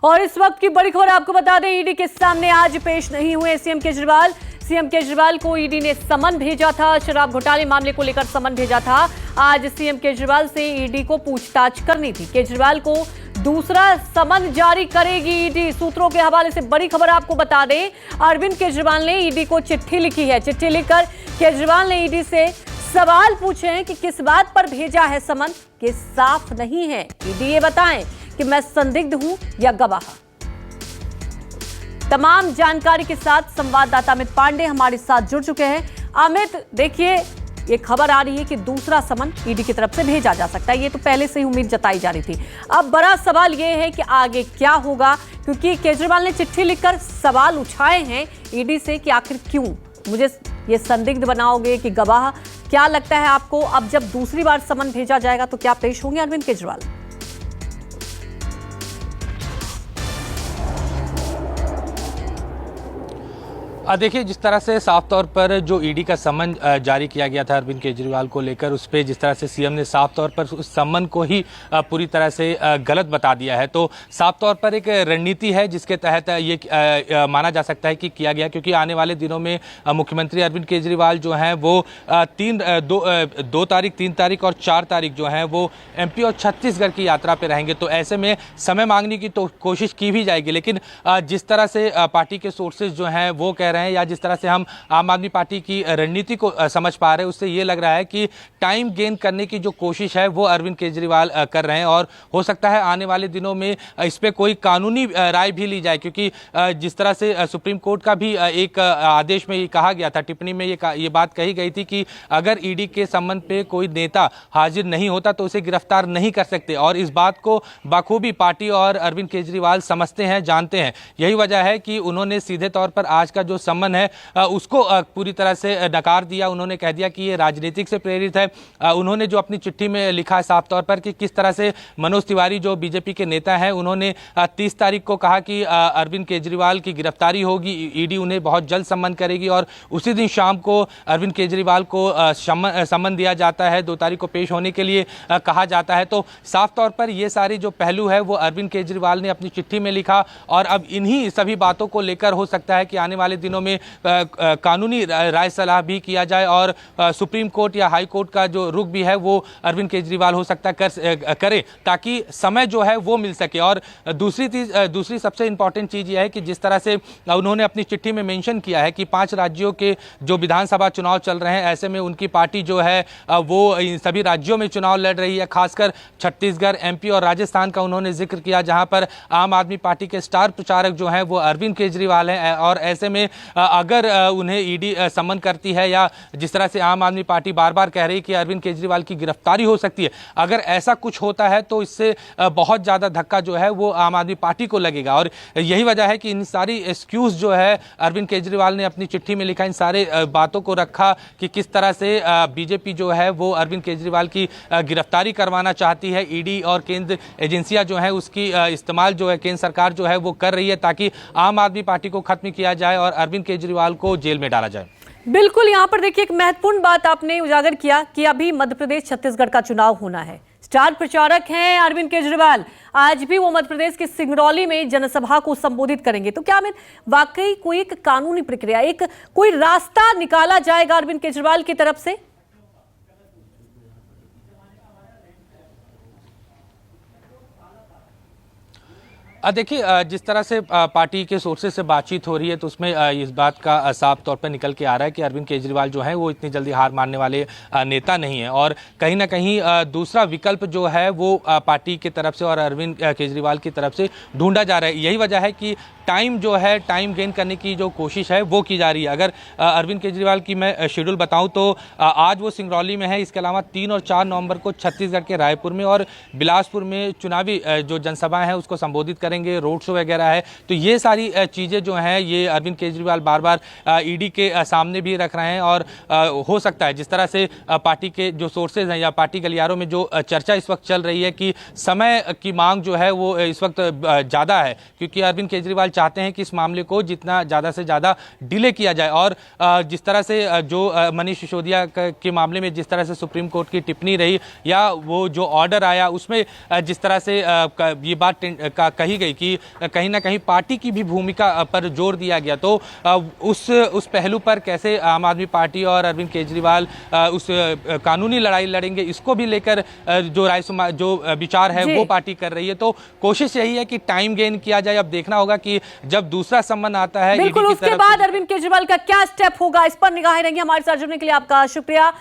और इस वक्त की बड़ी खबर आपको बता दें, ईडी के सामने आज पेश नहीं हुए सीएम केजरीवाल। सीएम केजरीवाल को ईडी ने समन भेजा था, शराब घोटाले मामले को लेकर समन भेजा था। आज सीएम केजरीवाल से ईडी को पूछताछ करनी थी। केजरीवाल को दूसरा समन जारी करेगी ईडी। सूत्रों के हवाले से बड़ी खबर आपको बता दें, अरविंद केजरीवाल ने ईडी को चिट्ठी लिखी है। चिट्ठी लिखकर केजरीवाल ने ईडी से सवाल पूछे हैं कि किस बात पर भेजा है समन, कि साफ नहीं है। ईडी ये बताएं कि मैं संदिग्ध हूं या गवाह। तमाम जानकारी के साथ संवाददाता अमित पांडे हमारे साथ जुड़ चुके हैं। अमित, देखिए ये खबर आ रही है कि दूसरा समन ईडी की तरफ से भेजा जा सकता है। ये तो पहले से ही उम्मीद जताई जा रही थी। अब बड़ा सवाल ये है कि आगे क्या होगा, क्योंकि केजरीवाल ने चिट्ठी लिखकर सवाल उठाए हैं ईडी से कि आखिर क्यों मुझे ये संदिग्ध बनाओगे कि गवाह। क्या लगता है आपको, अब जब दूसरी बार समन भेजा जाएगा तो क्या पेश होंगे अरविंद केजरीवाल? देखिए, जिस तरह से साफ तौर पर जो ईडी का समन जारी किया गया था अरविंद केजरीवाल को लेकर, उस पर जिस तरह से सीएम ने साफ तौर पर उस समन को ही पूरी तरह से गलत बता दिया है, तो साफ तौर पर एक रणनीति है जिसके तहत ये माना जा सकता है कि किया गया। क्योंकि आने वाले दिनों में मुख्यमंत्री अरविंद केजरीवाल जो हैं वो 2 तारीख, 3 तारीख और 4 तारीख जो हैं वो एमपी और छत्तीसगढ़ की यात्रा पर रहेंगे। तो ऐसे में समय मांगने की तो कोशिश की भी जाएगी, लेकिन जिस तरह से पार्टी के सोर्सेज जो हैं वो कह रहे हैं, या जिस तरह से हम आम आदमी पार्टी की रणनीति को समझ पा रहे हैं, उससे ये लग रहा है कि टाइम गेन करने की जो कोशिश है वो अरविंद केजरीवाल कर रहे हैं। और हो सकता है आने वाले दिनों में इस पे कोई कानूनी राय भी ली जाए, क्योंकि जिस तरह से सुप्रीम कोर्ट का भी एक आदेश में ये कहा गया था, टिप्पणी में ये बात कही गई थी कि अगर ईडी के संबंध पे कोई नेता हाजिर नहीं होता तो उसे गिरफ्तार नहीं कर सकते। और इस बात को बखूबी पार्टी और अरविंद केजरीवाल समझते हैं, जानते हैं। यही वजह है कि उन्होंने सीधे तौर पर आज का जो समन है उसको पूरी तरह से नकार दिया। उन्होंने कह दिया कि ये राजनीतिक से प्रेरित है। उन्होंने जो अपनी चिट्ठी में लिखा है साफ तौर पर कि किस तरह से मनोज तिवारी जो बीजेपी के नेता हैं, उन्होंने 30 तारीख को कहा कि अरविंद केजरीवाल की गिरफ्तारी होगी, ईडी उन्हें बहुत जल्द सम्मन करेगी। और उसी दिन शाम को अरविंद केजरीवाल को सम्मन दिया जाता है, 2 तारीख को पेश होने के लिए कहा जाता है। तो साफ तौर पर ये सारी जो पहलू है वो अरविंद केजरीवाल ने अपनी चिट्ठी में लिखा। और अब इन्हीं सभी बातों को लेकर हो सकता है कि आने वाले दिनों में कानूनी राय सलाह भी किया जाए, और सुप्रीम कोर्ट या हाई कोर्ट का जो रुख भी है वो अरविंद केजरीवाल हो सकता है करे, ताकि समय जो है वो मिल सके। और दूसरी सबसे इंपॉर्टेंट चीज ये है कि जिस तरह से उन्होंने अपनी चिट्ठी में मेंशन किया है कि 5 राज्यों के जो विधानसभा चुनाव चल रहे हैं, ऐसे में उनकी पार्टी जो है वो इन सभी राज्यों में चुनाव लड़ रही है। खासकर छत्तीसगढ़, एमपी और राजस्थान का उन्होंने जिक्र किया, जहां पर आम आदमी पार्टी के स्टार प्रचारक जो हैं वो अरविंद केजरीवाल हैं। और ऐसे में अगर उन्हें ईडी समन करती है, या जिस तरह से आम आदमी पार्टी बार बार कह रही है कि अरविंद केजरीवाल की गिरफ्तारी हो सकती है, अगर ऐसा कुछ होता है तो इससे बहुत ज़्यादा धक्का जो है वो आम आदमी पार्टी को लगेगा। और यही वजह है कि इन सारी एक्सक्यूज जो है अरविंद केजरीवाल ने अपनी चिट्ठी में लिखा, इन सारे बातों को रखा कि किस तरह से बीजेपी जो है वो अरविंद केजरीवाल की गिरफ्तारी करवाना चाहती है। ईडी और केंद्र एजेंसियां जो है उसकी इस्तेमाल जो है केंद्र सरकार जो है वो कर रही है, ताकि आम आदमी पार्टी को खत्म किया जाए और अरविंद केजरीवाल को जेल में डाला जाए। बिल्कुल, यहाँ पर देखिए एक महत्वपूर्ण बात आपने उजागर किया कि अभी मध्य प्रदेश छत्तीसगढ़ का चुनाव होना है। स्टार प्रचारक हैं अरविंद केजरीवाल, आज भी वो मध्य प्रदेश के सिंगरौली में जनसभा को संबोधित करेंगे। तो क्या में वाकई कोई एक कानूनी प्रक्रिया, एक कोई रास्ता निकाला जाएगा अरविंद केजरीवाल की तरफ से? देखिए, जिस तरह से पार्टी के सोर्सेज से बातचीत हो रही है, तो उसमें इस बात का साफ तौर पर निकल के आ रहा है कि अरविंद केजरीवाल जो है वो इतनी जल्दी हार मानने वाले नेता नहीं है। और कहीं ना कहीं दूसरा विकल्प जो है वो पार्टी की तरफ से और अरविंद केजरीवाल की तरफ से ढूंढा जा रहा है। यही वजह है कि टाइम जो है, टाइम गेन करने की जो कोशिश है वो की जा रही है। अगर अरविंद केजरीवाल की मैं शेड्यूल बताऊं तो आज वो सिंगरौली में है, इसके अलावा 3 और 4 नवंबर को छत्तीसगढ़ के रायपुर में और बिलासपुर में चुनावी जो जनसभाएं हैं उसको संबोधित करेंगे, रोड शो वगैरह है। तो ये सारी चीज़ें जो हैं ये अरविंद केजरीवाल बार बार ईडी के सामने भी रख रहे हैं। और हो सकता है जिस तरह से पार्टी के जो सोर्सेज हैं या पार्टी गलियारों में जो चर्चा इस वक्त चल रही है कि समय की मांग जो है वो इस वक्त ज़्यादा है, क्योंकि अरविंद केजरीवाल चाहते हैं कि इस मामले को जितना ज़्यादा से ज़्यादा डिले किया जाए। और जिस तरह से जो मनीष सिसोदिया के मामले में जिस तरह से सुप्रीम कोर्ट की टिप्पणी रही या वो जो ऑर्डर आया उसमें जिस तरह से ये बात कही गई कि कहीं ना कहीं पार्टी की भी भूमिका पर जोर दिया गया, तो उस पहलू पर कैसे आम आदमी पार्टी और अरविंद केजरीवाल उस कानूनी लड़ाई लड़ेंगे, इसको भी लेकर जो विचार है वो पार्टी कर रही है। तो कोशिश यही है कि टाइम गेन किया जाए। अब देखना होगा कि जब दूसरा सम्मन आता है बिल्कुल, उसके बाद अरविंद केजरीवाल का क्या स्टेप होगा, इस पर निगाहें रहेंगी। हमारे साथ जुड़ने के लिए आपका शुक्रिया।